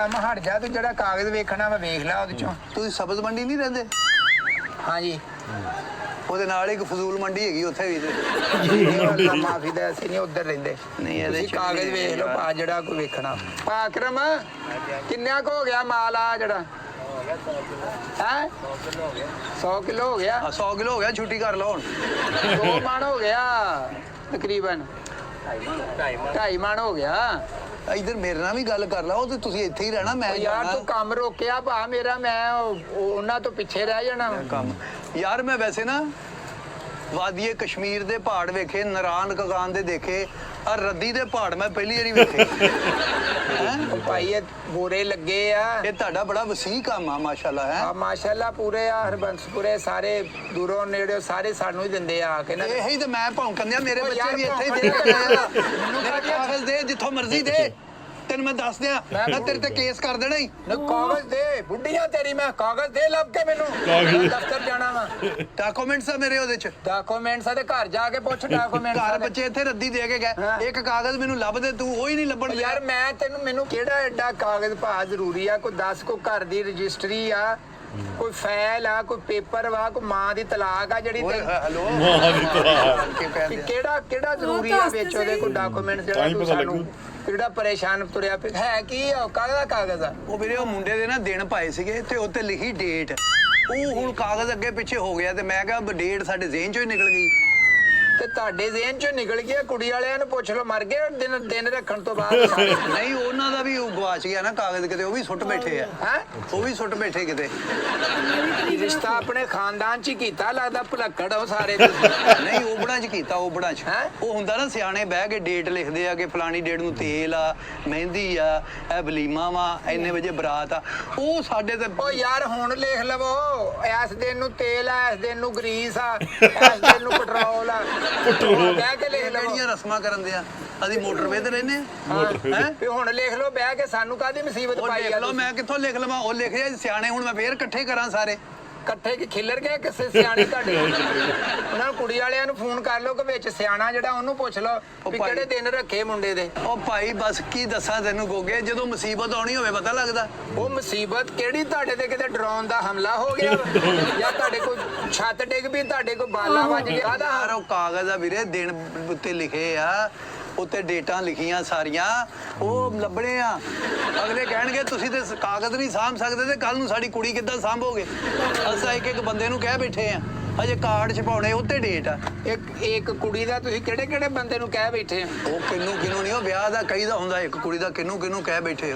ਕੰਮ ਹਟ ਜਾ ਤੂੰ ਜਿਹੜਾ ਕਾਗਜ਼ ਵੇਖਣਾ ਮੈਂ ਵੇਖ ਲਾ ਉਹਦੇ ਚੋਂ। ਤੁਸੀਂ ਸਬਜ਼ ਮੰਡੀ ਨਹੀਂ ਰਹਿੰਦੇ? ਹਾਂਜੀ ਉਹਦੇ ਨਾਲ ਇੱਕ ਫਜ਼ੂਲ ਮੰਡੀ ਹੈਗੀ ਉੱਥੇ ਵੀ ਮਾਫੀ ਦਾ ਅਸੀਂ ਨਹੀਂ ਉੱਧਰ ਰਹਿੰਦੇ। ਨਹੀਂ ਇਹਦੇ ਤੁਸੀਂ ਕਾਗਜ਼ ਵੇਖ ਲਓ ਪਾ ਜਿਹੜਾ ਕੋਈ ਵੇਖਣਾ। ਪਾਕਰਮ ਕਿੰਨਾ ਕੁ ਹੋ ਗਿਆ ਮਾਲ ਆ ਜਿਹੜਾ ਹੈ 100 ਕਿਲੋ ਹੋ ਗਿਆ 100 ਕਿਲੋ ਹੋ ਗਿਆ ਛੁੱਟੀ ਕਰ ਲਓ ਹੁਣ 2 ਮਣ ਹੋ ਗਿਆ ਤਕਰੀਬਨ 2.5 ਮਣ ਹੋ ਗਿਆ। ਇੱਧਰ ਮੇਰੇ ਨਾਲ ਵੀ ਗੱਲ ਕਰ ਲਓ ਤੇ ਤੁਸੀਂ ਇੱਥੇ ਹੀ ਰਹਿਣਾ ਮੈਂ ਯਾਰ ਤੂੰ ਕੰਮ ਰੋਕਿਆ ਭਾ ਮੇਰਾ ਮੈਂ ਉਹਨਾਂ ਤੋਂ ਪਿੱਛੇ ਰਹਿ ਜਾਣਾ ਕੰਮ ਯਾਰ ਮੈਂ ਵੈਸੇ ਨਾ ਵਾਦੀਏ ਕਸ਼ਮੀਰ ਦੇ ਪਹਾੜ ਵੇਖੇ ਨਰਾਨ ਕਗਾਨ ਦੇ ਦੇਖੇ ਆ ਰੱਦੀ ਦੇ ਪਹਾੜ ਮੈਂ ਪਹਿਲੀ ਵਾਰੀ ਵੇਖੇ ਭਾਈ ਇਹ ਬੋਰੇ ਲੱਗੇ ਆ ਇਹ ਤੁਹਾਡਾ ਬੜਾ ਵਸੀਹ ਕੰਮ ਆ ਮਾਸ਼ਾਅੱਲਾ ਹੈ ਆ ਮਾਸ਼ਾਅੱਲਾ ਪੂਰੇ ਆ ਹਰਬੰਸਪੁਰੇ ਸਾਰੇ ਦੂਰੋਂ ਨੇੜੇ ਸਾਰੇ ਸਾਨੂੰ ਹੀ ਦਿੰਦੇ ਆ ਕੇ ਨਾ ਇਹੀ ਤੇ ਮੈਂ ਭੌਂਕਦਿਆ ਮੇਰੇ ਬੱਚੇ ਵੀ ਇੱਥੇ ਹੀ ਦੇ ਕੇ ਗਏ ਆ ਮੇਰੇ ਕਾਗਜ਼ ਦੇ ਜਿੱਥੋਂ ਮਰਜ਼ੀ ਦੇ ਤੈਨੂੰ ਮੈਂ ਦੱਸ ਦਿਆਂ ਮੈਂ ਤੇਰੇ ਤੇ ਕੇਸ ਕਰ ਦੇਣਾ ਹੀ ਕਾਗਜ਼ ਦੇ ਬੁੱਢੀਆਂ ਤੇਰੀ ਮੈਂ ਕਾਗਜ਼ ਦੇ ਲੱਭ ਕੇ ਮੈਨੂੰ ਦਫ਼ਤਰ ਜਾਣਾ ਵਾ ਡਾਕੂਮੈਂਟਸ ਆ ਮੇਰੇ ਉਹਦੇ ਚ ਡਾਕੂਮੈਂਟਸ ਆ ਤੇ ਘਰ ਜਾ ਕੇ ਪੁੱਛ ਡਾਕੂਮੈਂਟਸ ਘਰ ਬੱਚੇ ਇੱਥੇ ਰੱਦੀ ਦੇ ਕੇ ਗਏ ਇੱਕ ਕਾਗਜ਼ ਮੈਨੂੰ ਲੱਭ ਦੇ ਤੂੰ ਉਹ ਹੀ ਨਹੀਂ ਲੱਭਣ ਯਾਰ ਮੈਂ ਤੈਨੂੰ ਮੈਨੂੰ ਕਿਹੜਾ ਐਡਾ ਕਾਗਜ਼ ਭਾ ਜ਼ਰੂਰੀ ਆ ਕੋਈ 10 ਕੋ ਘਰ ਦੀ ਰਜਿਸਟਰੀ ਆ ਕੋਈ ਫਾਈਲ ਆ ਕੋਈ ਪੇਪਰ ਵਾ ਕੋਈ ਮਾਂ ਦੀ ਤਲਾਕ ਆ ਜਿਹੜੀ ਹੈਲੋ ਕਿਹੜਾ ਜ਼ਰੂਰੀ ਆ ਵਿੱਚ ਉਹਦੇ ਕੋਈ ਡਾਕੂਮੈਂਟ ਜਿਹੜਾ ਤੂੰ ਸਾਨੂੰ ਕਿਹੜਾ ਪਰੇਸ਼ਾਨ ਤੁਰਿਆ ਪਿਆ ਹੈ ਕੀ ਆ ਕਾਹਦਾ ਕਾਗਜ਼ ਆ ਉਹ ਵੀਰੇ ਉਹ ਮੁੰਡੇ ਦੇ ਨਾ ਦਿਨ ਪਾਏ ਸੀਗੇ ਤੇ ਉੱਤੇ ਲਿਖੀ ਡੇਟ ਉਹ ਹੁਣ ਕਾਗਜ਼ ਅੱਗੇ ਪਿੱਛੇ ਹੋ ਗਿਆ ਤੇ ਮੈਂ ਕਿਹਾ ਡੇਟ ਸਾਡੇ ਜ਼ਿਹਨ ਚੋਂ ਹੀ ਨਿਕਲ ਗਈ ਤੇ ਤੁਹਾਡੇ ਜ਼ਿਹਨ ਚੋਂ ਨਿਕਲ ਗਿਆ ਕੁੜੀ ਵਾਲਿਆਂ ਨੂੰ ਪੁੱਛ ਲਓ ਮਰ ਗਏ ਦਿਨ ਰੱਖਣ ਤੋਂ ਬਾਅਦ ਨਹੀਂ ਉਹਨਾਂ ਦਾ ਵੀ ਗਵਾਚ ਗਿਆ ਨਾ ਕਾਗਜ਼ ਕਿਤੇ ਉਹ ਵੀ ਸੁੱਟ ਬੈਠੇ ਆ ਹੈ ਉਹ ਵੀ ਸੁੱਟ ਬੈਠੇ ਕਿਤੇ ਰਿਸ਼ਤਾ ਆਪਣੇ ਖਾਨਦਾਨ ਚ ਹੀ ਕੀਤਾ ਲੱਗਦਾ ਭੁਲੱਕੜ ਉਹ ਸਾਰੇ ਨਹੀਂ ਓਬੜਾਂ ਚ ਕੀਤਾ ਓਬੜਾਂ ਚ ਉਹ ਹੁੰਦਾ ਨਾ ਸਿਆਣੇ ਬਹਿ ਕੇ ਡੇਟ ਲਿਖਦੇ ਆ ਕਿ ਫਲਾਣੀ ਡੇਟ ਨੂੰ ਤੇਲ ਆ ਮਹਿੰਦੀ ਆ ਇਹ ਵਲੀਮਾ ਵਾ ਇੰਨੇ ਵਜੇ ਬਰਾਤ ਆ ਉਹ ਸਾਡੇ ਤੇ ਓ ਯਾਰ ਹੁਣ ਲਿਖ ਲਵੋ ਇਸ ਦਿਨ ਨੂੰ ਤੇਲ ਆ ਇਸ ਦਿਨ ਨੂੰ ਗਰੀਸ ਆ ਇਸ ਦਿਨ ਨੂੰ ਪੈਟਰੋਲ ਆ ਬਹਿ ਕੇ ਲਿਖ ਲਵੋ ਕਿਹੜੀਆਂ ਰਸਮਾਂ ਕਰਨ ਦੇ ਆ ਅਸੀਂ ਮੋਟਰਵੇ ਤੇ ਰਹਿੰਦੇ ਆ ਤੇ ਹੁਣ ਲਿਖ ਲਓ ਬਹਿ ਕੇ ਸਾਨੂੰ ਕਾਹਦੀ ਮੁਸੀਬਤ ਪਾਈ ਆ ਲਓ ਮੈਂ ਕਿੱਥੋਂ ਲਿਖ ਲਵਾਂ ਉਹ ਲਿਖ ਰਿਹਾ ਸਿਆਣੇ ਹੁਣ ਮੈਂ ਫੇਰ ਇਕੱਠੇ ਕਰਾਂ ਸਾਰੇ ਇਕੱਠੇ ਕਿ ਖਿਲਰ ਗਏ ਕਿਸੇ ਸਿਆਣੇ ਤੁਹਾਡੇ ਉਹਨਾਂ ਨੂੰ ਕੁੜੀ ਵਾਲਿਆਂ ਨੂੰ ਫੋਨ ਕਰ ਲਓ ਕਿ ਵਿੱਚ ਸਿਆਣਾ ਜਿਹੜਾ ਉਹਨੂੰ ਪੁੱਛ ਲਓ ਵੀ ਕਿਹੜੇ ਦਿਨ ਰੱਖੇ ਮੁੰਡੇ ਦੇ ਉਹ ਭਾਈ ਬਸ ਕੀ ਦੱਸਾਂ ਤੈਨੂੰ ਗੋਗੇ ਜਦੋਂ ਮੁਸੀਬਤ ਆਉਣੀ ਹੋਵੇ ਪਤਾ ਲੱਗਦਾ ਉਹ ਮੁਸੀਬਤ ਕਿਹੜੀ ਤੁਹਾਡੇ ਤੇ ਕਿਤੇ ਡਰੋਨ ਦਾ ਹਮਲਾ ਹੋ ਗਿਆ ਜਾਂ ਤੁਹਾਡੇ ਕੋਈ ਛੱਤ ਡਿੱਗ ਵੀ ਤੁਹਾਡੇ ਕੋਈ ਬਾਲਾ ਵੱਜ ਗਿਆ ਕਾਹਦਾ ਉਹ ਕਾਗਜ਼ ਆ ਵੀਰੇ ਦਿਨ ਉੱਤੇ ਲਿਖੇ ਆ ਉੱਤੇ ਡੇਟਾਂ ਲਿਖੀਆਂ ਸਾਰੀਆਂ ਉਹ ਲੱਭਣੇ ਆ ਅਗਲੇ ਕਹਿਣਗੇ ਤੁਸੀਂ ਤੇ ਕਾਗਜ਼ ਨਹੀਂ ਸਾਂਭ ਸਕਦੇ ਤੇ ਕੱਲ ਨੂੰ ਸਾਡੀ ਕੁੜੀ ਕਿੱਦਾਂ ਸਾਂਭੋਗੇ ਅਸਾਂ ਇੱਕ ਬੰਦੇ ਨੂੰ ਕਹਿ ਬੈਠੇ ਆ ਅਜੇ ਕਾਰਡ ਛਪਾਉਣੇ ਉੱਤੇ ਡੇਟ ਆ ਇੱਕ ਕੁੜੀ ਦਾ ਤੁਸੀਂ ਕਿਹੜੇ ਬੰਦੇ ਨੂੰ ਕਹਿ ਬੈਠੇ ਆ ਉਹ ਕਿੰਨੂੰ ਨਹੀਂ ਉਹ ਵਿਆਹ ਦਾ ਕਈ ਦਾ ਹੁੰਦਾ ਇੱਕ ਕੁੜੀ ਦਾ ਕਿੰਨੂੰ ਕਹਿ ਬੈਠੇ